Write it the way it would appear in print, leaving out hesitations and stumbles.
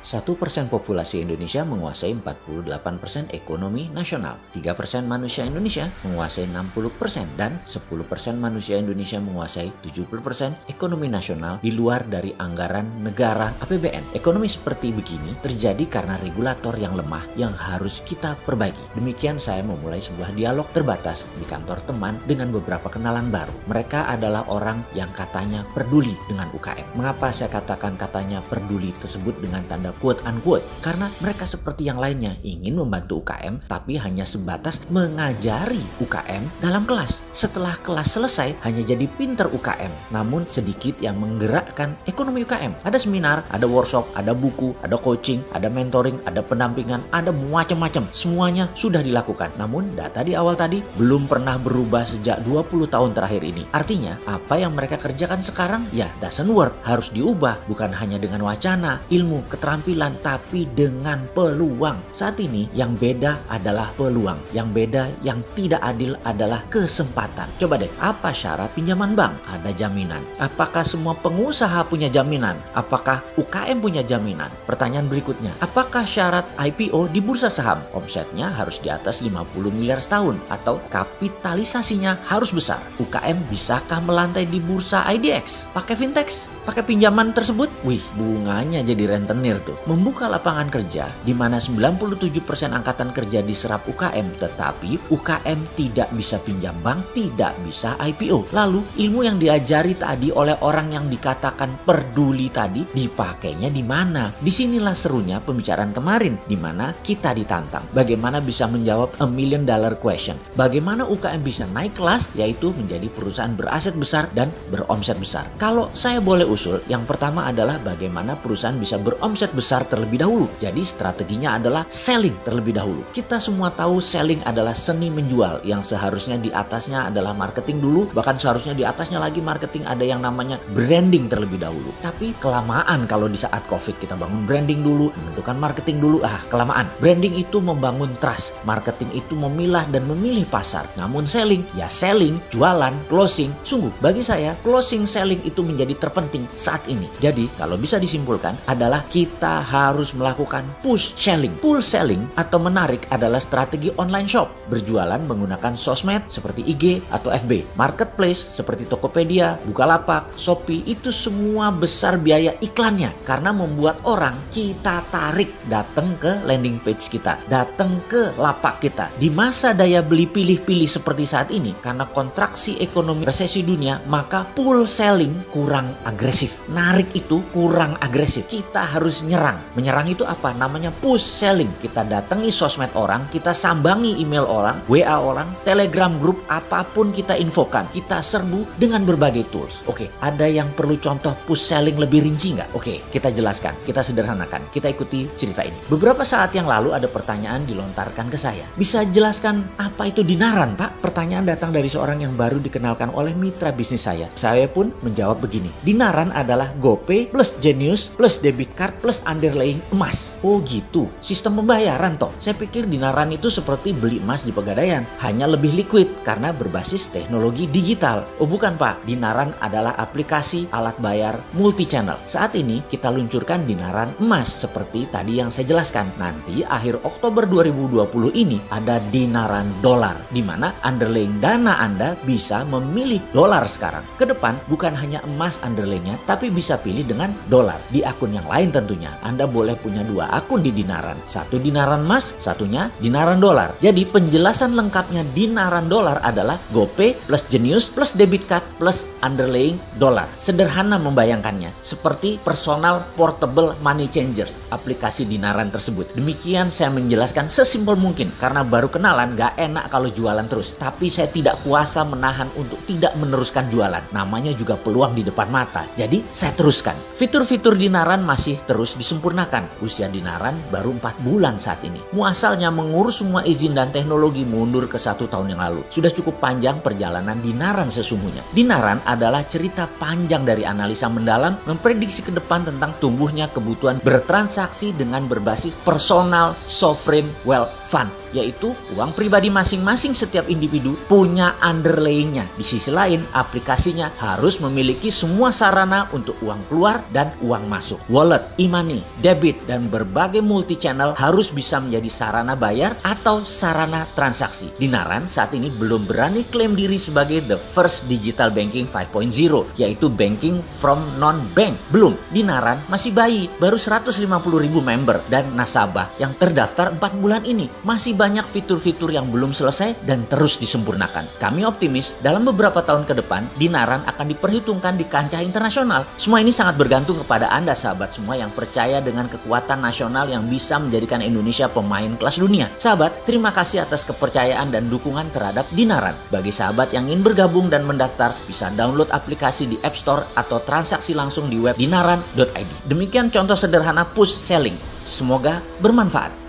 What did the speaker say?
1% populasi Indonesia menguasai 48% ekonomi nasional. 3% manusia Indonesia menguasai 60% dan 10% manusia Indonesia menguasai 70% ekonomi nasional di luar dari anggaran negara APBN. Ekonomi seperti begini terjadi karena regulator yang lemah yang harus kita perbaiki. Demikian saya memulai sebuah dialog terbatas di kantor teman dengan beberapa kenalan baru. Mereka adalah orang yang katanya peduli dengan UKM. Mengapa saya katakan katanya peduli tersebut dengan tanda quote unquote? Karena mereka seperti yang lainnya ingin membantu UKM tapi hanya sebatas mengajari UKM dalam kelas. Setelah kelas selesai hanya jadi pinter UKM, namun sedikit yang menggerakkan ekonomi UKM. Ada seminar, ada workshop, ada buku, ada coaching, ada mentoring, ada pendampingan, ada macam-macam. Semuanya sudah dilakukan. Namun data di awal tadi belum pernah berubah sejak 20 tahun terakhir ini. Artinya apa yang mereka kerjakan sekarang ya doesn't work. Harus diubah, bukan hanya dengan wacana, ilmu, keterampilan, tapi dengan peluang. Saat ini yang beda adalah peluang. Yang beda, yang tidak adil adalah kesempatan. Coba deh, apa syarat pinjaman bank? Ada jaminan. Apakah semua pengusaha punya jaminan? Apakah UKM punya jaminan? Pertanyaan berikutnya, apakah syarat IPO di bursa saham? Omsetnya harus di atas 50 miliar setahun atau kapitalisasinya harus besar. UKM bisakah melantai di bursa IDX? Pakai fintech? Pakai pinjaman tersebut? Wih, bunganya jadi rentenir tuh. Membuka lapangan kerja di mana 97% angkatan kerja diserap UKM, tetapi UKM tidak bisa pinjam bank, tidak bisa IPO. Lalu ilmu yang diajari tadi oleh orang yang dikatakan peduli tadi dipakainya di mana? Disinilah serunya pembicaraan kemarin di mana kita ditantang. Bagaimana bisa menjawab $1 million question? Bagaimana UKM bisa naik kelas, yaitu menjadi perusahaan beraset besar dan beromset besar? Kalau saya boleh usul, yang pertama adalah bagaimana perusahaan bisa beromset besar terlebih dahulu. Jadi strateginya adalah selling terlebih dahulu. Kita semua tahu selling adalah seni menjual yang seharusnya di atasnya adalah marketing dulu, bahkan seharusnya di atasnya lagi marketing ada yang namanya branding terlebih dahulu. Tapi kelamaan kalau di saat COVID kita bangun branding dulu, menentukan marketing dulu, kelamaan. Branding itu membangun trust, marketing itu memilah dan memilih pasar. Namun selling, ya selling, jualan, closing. Sungguh bagi saya closing selling itu menjadi terpenting saat ini. Jadi kalau bisa disimpulkan adalah kita harus melakukan push selling. Pull selling atau menarik adalah strategi online shop. Berjualan menggunakan sosmed seperti IG atau FB. Marketplace seperti Tokopedia, Bukalapak, Shopee, itu semua besar biaya iklannya. Karena membuat orang kita tarik datang ke landing page kita, datang ke lapak kita. Di masa daya beli pilih-pilih seperti saat ini, karena kontraksi ekonomi resesi dunia, maka pull selling kurang agresif. Narik itu kurang agresif. Kita harus nyerang. Menyerang itu apa? Namanya push selling. Kita datangi sosmed orang, kita sambangi email orang, WA orang, Telegram grup, apapun kita infokan. Kita serbu dengan berbagai tools. Oke, ada yang perlu contoh push selling lebih rinci nggak? Oke, kita jelaskan, kita sederhanakan, kita ikuti cerita ini. Beberapa saat yang lalu ada pertanyaan dilontarkan ke saya. Bisa jelaskan apa itu dinaran, Pak? Pertanyaan datang dari seorang yang baru dikenalkan oleh mitra bisnis saya. Saya pun menjawab begini. Dinaran adalah GoPay plus Genius plus debit card plus underlying emas. Oh gitu, sistem pembayaran toh. Saya pikir dinaran itu seperti beli emas di Pegadaian, hanya lebih liquid karena berbasis teknologi digital. Oh bukan Pak, dinaran adalah aplikasi alat bayar multi channel. Saat ini kita luncurkan dinaran emas seperti tadi yang saya jelaskan. Nanti akhir Oktober 2020 ini ada dinaran dolar, di mana underlying dana Anda bisa memilih dolar sekarang. Ke depan bukan hanya emas underlyingnya, tapi bisa pilih dengan dolar di akun yang lain tentunya. Anda boleh punya 2 akun di dinaran, satu dinaran emas, satunya dinaran dolar. Jadi penjelasan lengkapnya dinaran dolar adalah GoPay plus Genius plus debit card plus underlying dolar. Sederhana membayangkannya, seperti personal portable money changers aplikasi dinaran tersebut. Demikian saya menjelaskan sesimpel mungkin, karena baru kenalan gak enak kalau jualan terus. Tapi saya tidak kuasa menahan untuk tidak meneruskan jualan. Namanya juga peluang di depan mata. Jadi saya teruskan. Fitur-fitur dinaran masih terus disempurnakan. Usia dinaran baru 4 bulan saat ini. Muasalnya mengurus semua izin dan teknologi mundur ke 1 tahun yang lalu. Sudah cukup panjang perjalanan dinaran sesungguhnya. Dinaran adalah cerita panjang dari analisa mendalam memprediksi ke depan tentang tumbuhnya kebutuhan bertransaksi dengan berbasis personal sovereign wealth fund, yaitu uang pribadi masing-masing setiap individu punya underlayingnya. Di sisi lain, aplikasinya harus memiliki semua sarana untuk uang keluar dan uang masuk. Wallet, e-money, money, debit, dan berbagai multi-channel harus bisa menjadi sarana bayar atau sarana transaksi. Dinaran saat ini belum berani klaim diri sebagai the first digital banking 5.0, yaitu banking from non-bank. Belum, Dinaran masih bayi, baru 150.000 member dan nasabah yang terdaftar 4 bulan ini. Masih banyak fitur-fitur yang belum selesai dan terus disempurnakan. Kami optimis dalam beberapa tahun ke depan, Dinaran akan diperhitungkan di kancah internasional. Semua ini sangat bergantung kepada Anda sahabat semua yang percaya dengan kekuatan nasional yang bisa menjadikan Indonesia pemain kelas dunia. Sahabat, terima kasih atas kepercayaan dan dukungan terhadap Dinaran. Bagi sahabat yang ingin bergabung dan mendaftar, bisa download aplikasi di App Store atau transaksi langsung di web dinaran.id. Demikian contoh sederhana push selling. Semoga bermanfaat.